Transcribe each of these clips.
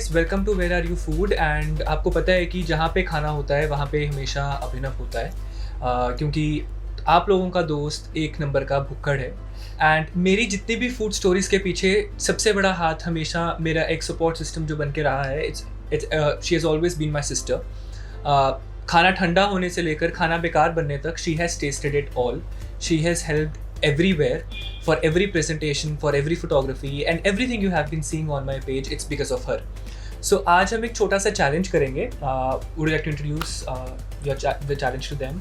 Guys, welcome to where are you food. And आपको पता है कि जहाँ पे खाना होता है वहाँ पे हमेशा अभिनव होता है, क्योंकि आप लोगों का दोस्त एक नंबर का भुक्कड़ है। एंड मेरी जितनी भी फूड स्टोरीज के पीछे सबसे बड़ा हाथ हमेशा मेरा एक सपोर्ट सिस्टम जो बन के रहा है, it's she has always been my sister. खाना ठंडा होने से लेकर खाना बेकार बनने तक she has tested it all. She has helped everywhere, for every presentation, for every photography and everything you have been seeing on my page, it's because of her. So आज हम एक छोटा सा चैलेंज करेंगे. Would you like to introduce the challenge to them?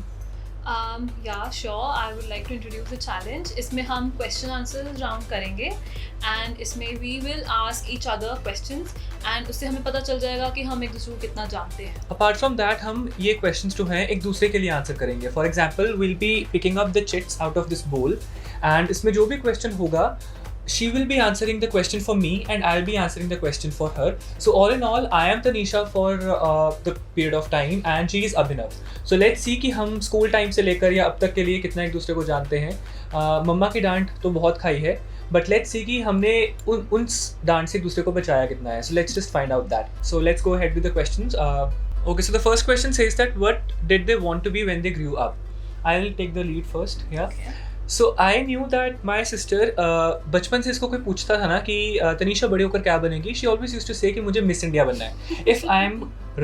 Yeah, sure. I would like to introduce the challenge. इसमें हम question answer round करेंगे and इसमें we will ask each other questions and उससे हमें पता चल जाएगा कि हम एक दूसरे को कितना जानते हैं. Apart from that, हम ये questions जो हैं एक दूसरे के लिए आंसर करेंगे. For example, we'll be picking up the chits out of this bowl and इसमें जो भी question होगा, she will be answering the question for me and I'll be answering the question for her. So all in all, I am Tanisha for the period of time and she is Abhinav. So let's see कि हम school time से लेकर या अब तक के लिए कितना एक दूसरे को जानते हैं. मम्मा की डांट तो बहुत खाई है, but let's see कि हमने उन डांट से एक दूसरे को बचाया कितना है. So let's just find out that. So let's go ahead with the questions. Okay, so the first question says that what did they want to be when they grew up? I'll take the lead first. Yeah. Okay. So I knew that my sister, बचपन से इसको कोई पूछता था ना कि तनीषा बड़े होकर क्या बनेगी, she always used to say कि मुझे मिस इंडिया बनना है. If I'm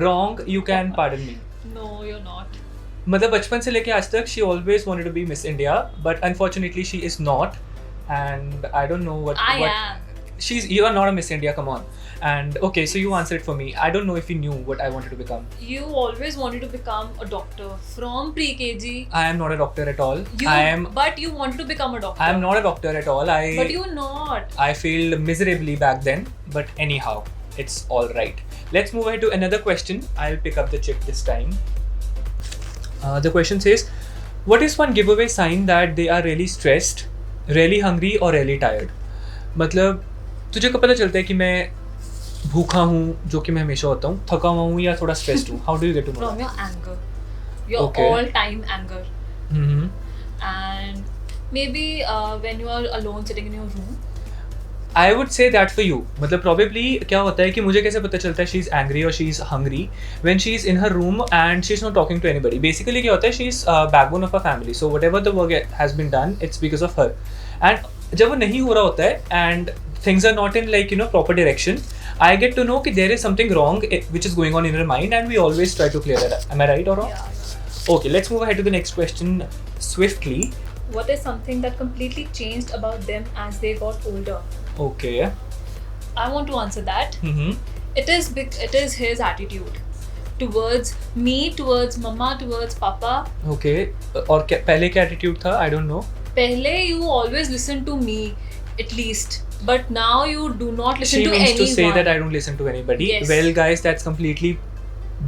wrong, you can pardon me. No, you're not. मतलब बचपन से लेके आज तक she always wanted to be Miss India, but unfortunately she is not, and I don't know what. I am. You are not a Miss India, come on. And okay, so you answer it for me. I don't know if you knew what I wanted to become. You always wanted to become a doctor from pre-KG. I am not a doctor at all. But you wanted to become a doctor. I am not a doctor at all. But you're not. I failed miserably back then. But anyhow, it's all right. Let's move ahead to another question. I'll pick up the chip this time. The question says, what is one giveaway sign that they are really stressed, really hungry or really tired? मतलब तुझे कब पता चलता है कि मैं भूखा हूँ, जो कि मैं हमेशा होता हूँ, थका हुआ हूँ या थोड़ा स्ट्रेस्ड हूँ? How do you get to know? From your anger, your Okay. all-time anger, Mm-hmm. and maybe when you are alone sitting in your room. I would say that for you. मतलब probably क्या होता है कि मुझे कैसे पता चलता है she is angry or she is hungry when she is in her room and she is not talking to anybody. Basically क्या होता है, she is backbone of a family. So whatever the work has been done, it's because of her. And जब वो नहीं हो रहा होता है and things are not in like proper direction, I get to know कि there is something wrong which is going on in her mind and we always try to clear that up. Am I right or wrong? Yeah. Okay, let's move ahead to the next question swiftly. What is something that completely changed about them as they got older? Okay. I want to answer that. Mm-hmm. It is his attitude towards me, towards mama, towards papa. Okay. और पहले क्या attitude था? I don't know. Pehle you always listen to me at least, but now you do not listen She to means anyone. to say that I don't listen to anybody. Yes. Well, guys, that's completely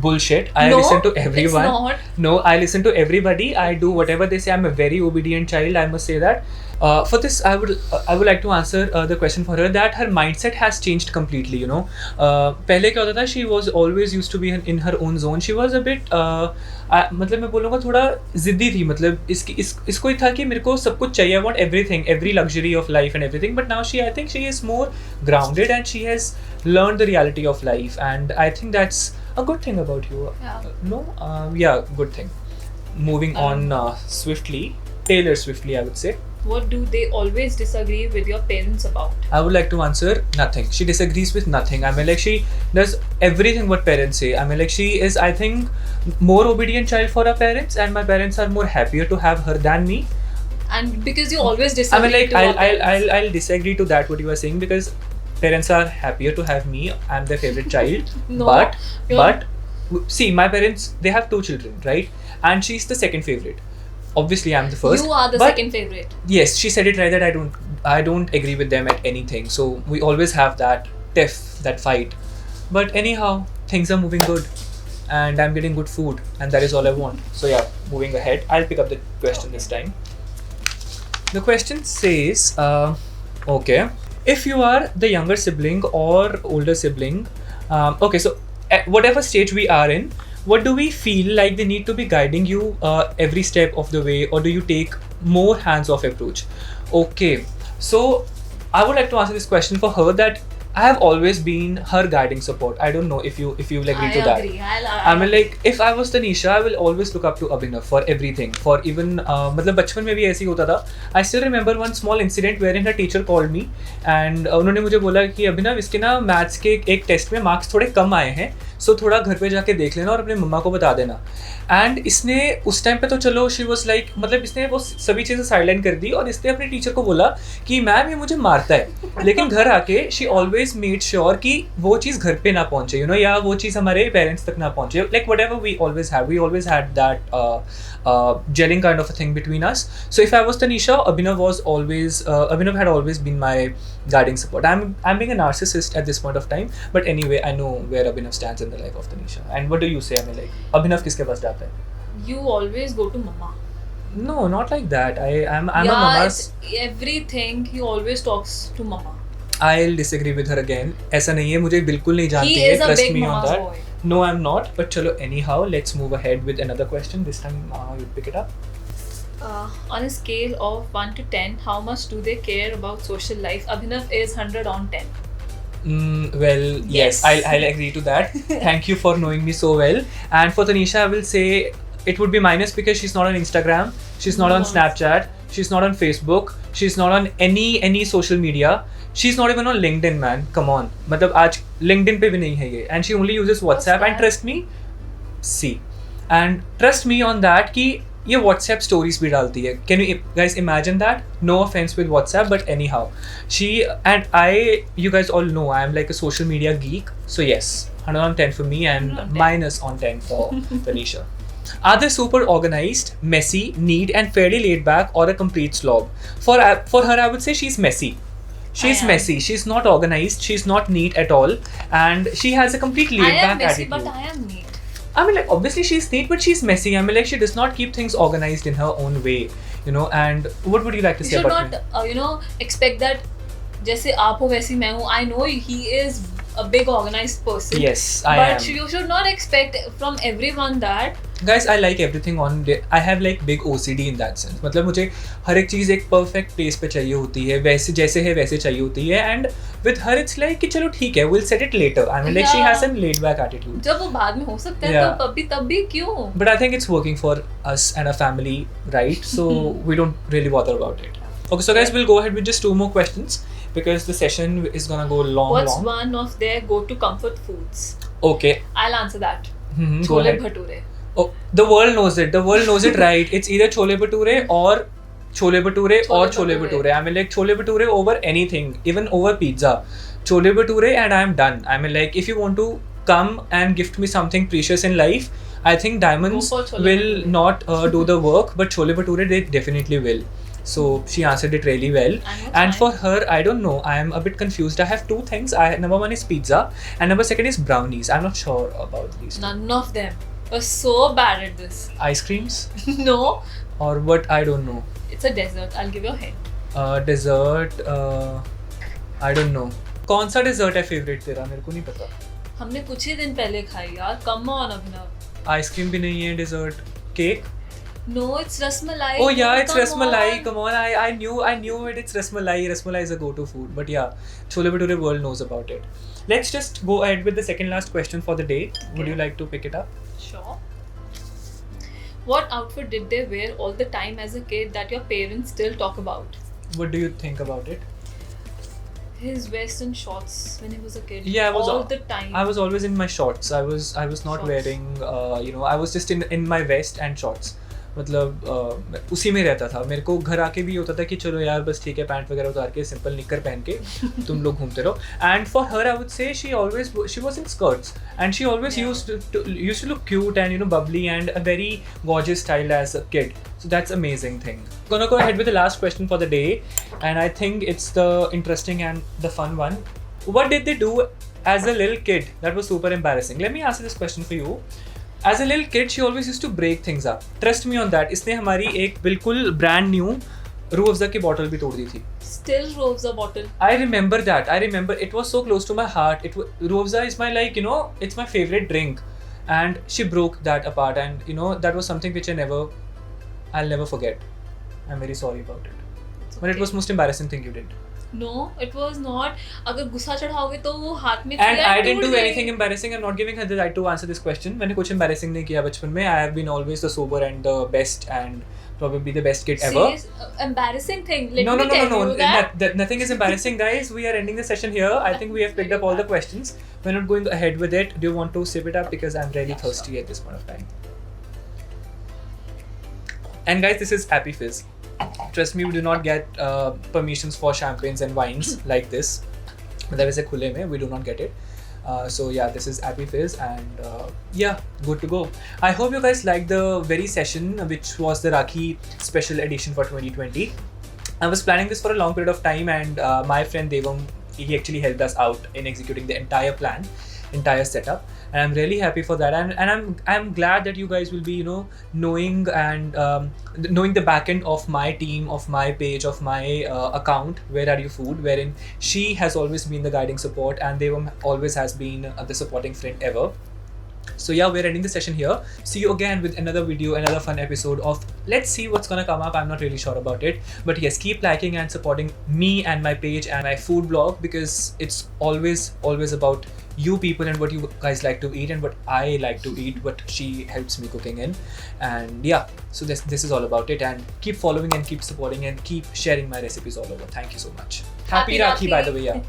bullshit. I No, listen to everyone. It's not. No, I listen to everybody. I do whatever they say. I'm a very obedient child. I must say that. For this, I would like to answer the question for her that her mindset has changed completely. पहले क्या होता था? She was always used to be in her own zone. She was a bit मतलब मैं बोलूँगा थोड़ा जिद्दी थी. मतलब इसको ही था कि मेरे को सब कुछ चाहिए. I want everything, every luxury of life and everything. But now I think she is more grounded and she has learned the reality of life. And I think that's a good thing about you. Yeah. Yeah, good thing. Moving on swiftly, Taylor Swiftly, I would say. What do they always disagree with your parents about? I would like to answer nothing. She disagrees with nothing. I mean, like, she does everything what parents say. I mean, like, she is, I think, more obedient child for her parents, and my parents are more happier to have her than me. And because you always I disagree mean, like, to your parents. I'll disagree to that what you are saying because parents are happier to have me. I'm their favorite child. No, but see, my parents, they have 2 children, right? And she's the second favorite. Obviously, I'm the first. You are the but second favorite. Yes, she said it right that I don't agree with them at anything. So we always have that tiff, that fight. But anyhow, things are moving good, and I'm getting good food, and that is all I want. So yeah, moving ahead, I'll pick up the question this time. The question says, okay, if you are the younger sibling or older sibling, okay, so at whatever stage we are in, what do we feel like they need to be guiding you every step of the way, or do you take more hands-off approach? Okay, so I would like to answer this question for her that I have always been her guiding support. I don't know if you will agree to that. I mean, like, if I was Tanisha, I will always look up to Abhinav for everything. For even मतलब बचपन में भी ऐसे ही होता था. I still remember one small incident wherein her teacher called me and उन्होंने मुझे बोला कि अभिनव इसके ना मैथ्स के एक टेस्ट में मार्क्स थोड़े कम आए हैं, सो थोड़ा घर पे जाके देख लेना और अपने मम्मा को बता देना. एंड इसने उस टाइम पे तो चलो शी वॉज लाइक, मतलब इसने वो सभी चीज़ें साइडलाइन कर दी और इसने अपने टीचर को बोला कि मैम ये मुझे मारता है. लेकिन घर आके शी ऑलवेज मेड श्योर कि वो चीज़ घर पे ना पहुंचे, यू नो, या वो चीज़ हमारे पेरेंट्स तक ना पहुंचे. Like whatever we always had that gelling kind of a thing between us. So if I was Tanisha, Abhinav had always been my guiding support. I'm being a narcissist at this point of time, but anyway, I know where Abhinav stands in the life of Tanisha. And what do you say? I mean, like, Abhinav किसके पास जाता है? You always go to mama. No, not like that. I'm a mama's. Everything he always talks to mama. I'll disagree with her again. ऐसा नहीं है, मुझे बिल्कुल नहीं जानती He है. is a Trust big me on mama's that. boy. No, I'm not. But chalo, anyhow, let's move ahead with another question. This time, you pick it up. On a scale of 1 to 10, how much do they care about social life? Abhinav is 100 on 10. Well, yes, Yes. I'll agree to that. Thank you for knowing me so well. And for Tanisha, I will say it would be minus because she's not on Instagram, she's not on No. Snapchat, she's not on Facebook, she's not on any social media. She's not even on LinkedIn, man. Come on. मतलब आज LinkedIn पे भी नहीं है ये. And she only uses WhatsApp. And trust me, and trust me on that कि ये WhatsApp stories भी डालती है. Can you guys imagine that? No offense with WhatsApp, but anyhow, she and you guys all know I am like a social media geek. So yes, 100 on 10 for me and 110. minus on 10 for Tanisha. Are they super organized, messy, neat, and fairly laid back, or a complete slob? For her, I would say she's messy. She's I am. messy. She's not organized. She's not neat at all, and she has a complete I laid am back messy, attitude. but I am neat. I mean, like, obviously she's neat, but she's messy. I mean, like, she does not keep things organized in her own way, you know. And what would you like to You say should about not, me? expect that. जैसे आप हो वैसी मैं हूँ. I know he is a big organized person. Yes, I but am. you should not expect from everyone that. Guys, I like everything on. I have like big OCD in that sense. मतलब मुझे हर एक चीज़ एक perfect place पे चाहिए होती है, वैसे जैसे है वैसे चाहिए होती है. And with her, it's like कि चलो ठीक है, we'll set it later. I mean, like, she has a laid back attitude. जब वो बाद में हो सकता है Yeah. तब भी क्यों? But I think it's working for us and our family, right? So we don't really bother about it. Okay, so guys, we'll go ahead with just 2 more questions because the session is gonna go long. What's one of their go-to comfort foods? Okay. I'll answer that. Go Chole ahead. bhature. Oh, the world knows it. The world knows it, right? It's either chole bhature or chole bhature or chole bhature. bhature. I mean, like, chole bhature over anything, even over pizza. Chole bhature and I'm done. I mean, like, if you want to come and gift me something precious in life, I think diamonds Go for chole will bhature. not do the work, but chole bhature they definitely will. So she answered it really well. And what's And for mine? her, I don't know. I am a bit confused. I have 2 things. Number 1 is pizza, and number 2 is brownies. I'm not sure about these. None of them. We're so bad at this. Ice creams No, or what? I don't know. it's a dessert. I'll give you a hint. Dessert. I don't know. कौन सा dessert है favorite तेरा? मेरे को नहीं पता. हमने कुछ ही दिन पहले खाई यार. Come on, Abhinav. Ice cream भी नहीं है. Dessert. Cake. No, it's rasmalai. Oh yeah, it's Come rasmalai. on. Come on, I knew it. It's rasmalai. Rasmalai is a go-to food. But yeah, chole bhature world knows about it. Let's just go ahead with the second last question for the day. Would you like to pick it up? Sure. What outfit did they wear all the time as a kid that your parents still talk about? What do you think about it? His vest and shorts when he was a kid. Yeah, I was all the time. I was always in my shorts. I was not Shorts. wearing. I was just in my vest and shorts. मतलब उसी में रहता था. मेरे को घर आके भी होता था कि चलो यार बस ठीक है, पैंट वगैरह उतार के सिंपल निक्कर पहन के तुम लोग घूमते रहो. And for her I would say she was in skirts and she always used to look cute and, you know, bubbly and a very gorgeous style as a kid. So that's amazing thing. Gonna go ahead with the last question for the day, and I think it's the interesting and the fun one. What did they do as a little kid that was super embarrassing? Let me answer this question for you. As a little kid, she always used to break things up. Trust me on that. इसने हमारी एक बिल्कुल brand new Rooh Afza की bottle भी तोड़ दी थी. Still roves a bottle. I remember that. I remember it was so close to my heart. Ruh Afza is my, like, you know, it's my favorite drink, and she broke that apart, and, you know, that was something which I'll never forget. I'm very sorry about it. It's But it okay. was most embarrassing thing you did. No, it was not. अगर गुस्सा चढ़ाओगे तो वो हाथ में And चीज़ें I didn't टूट do anything जाएंगी। embarrassing. I'm not giving her the right to answer this question. मैंने कुछ embarrassing नहीं किया बचपन में. I have been always the sober and the best and probably the best kid ever. Serious, embarrassing thing. Let No, me no, no, tell no, you no. that. Nothing is embarrassing, guys. We are ending the session here. I think we have picked up all the questions. We're not going ahead with it. Do you want to sip it up? Because I'm really Yeah, thirsty sure. at this point of time. And guys, this is Happy Fizz. Trust me, we do not get permissions for champagnes and wines like this. मतलब ऐसे खुले में, we do not get it. So yeah, this is Happy Fizz and yeah, good to go. I hope you guys liked the very session which was the Rakhi special edition for 2020. I was planning this for a long period of time and my friend Devam, he actually helped us out in executing the entire plan, entire setup, and I'm really happy for that. And I'm glad that you guys will be, you know, knowing and knowing the back end of my team, of my page, of my account, Where Are You Food, wherein she has always been the guiding support and Devam always has been the supporting friend ever. So yeah, we're ending the session here. See you again with another video, another fun episode of, let's see what's gonna come up. I'm not really sure about it, but yes, keep liking and supporting me and my page and my food blog, because it's always about you people and what you guys like to eat and what I like to eat, what she helps me cooking in. And yeah, so this is all about it. And keep following and keep supporting and keep sharing my recipes all over. Thank you so much. Happy Rakhi, by the way. Yeah.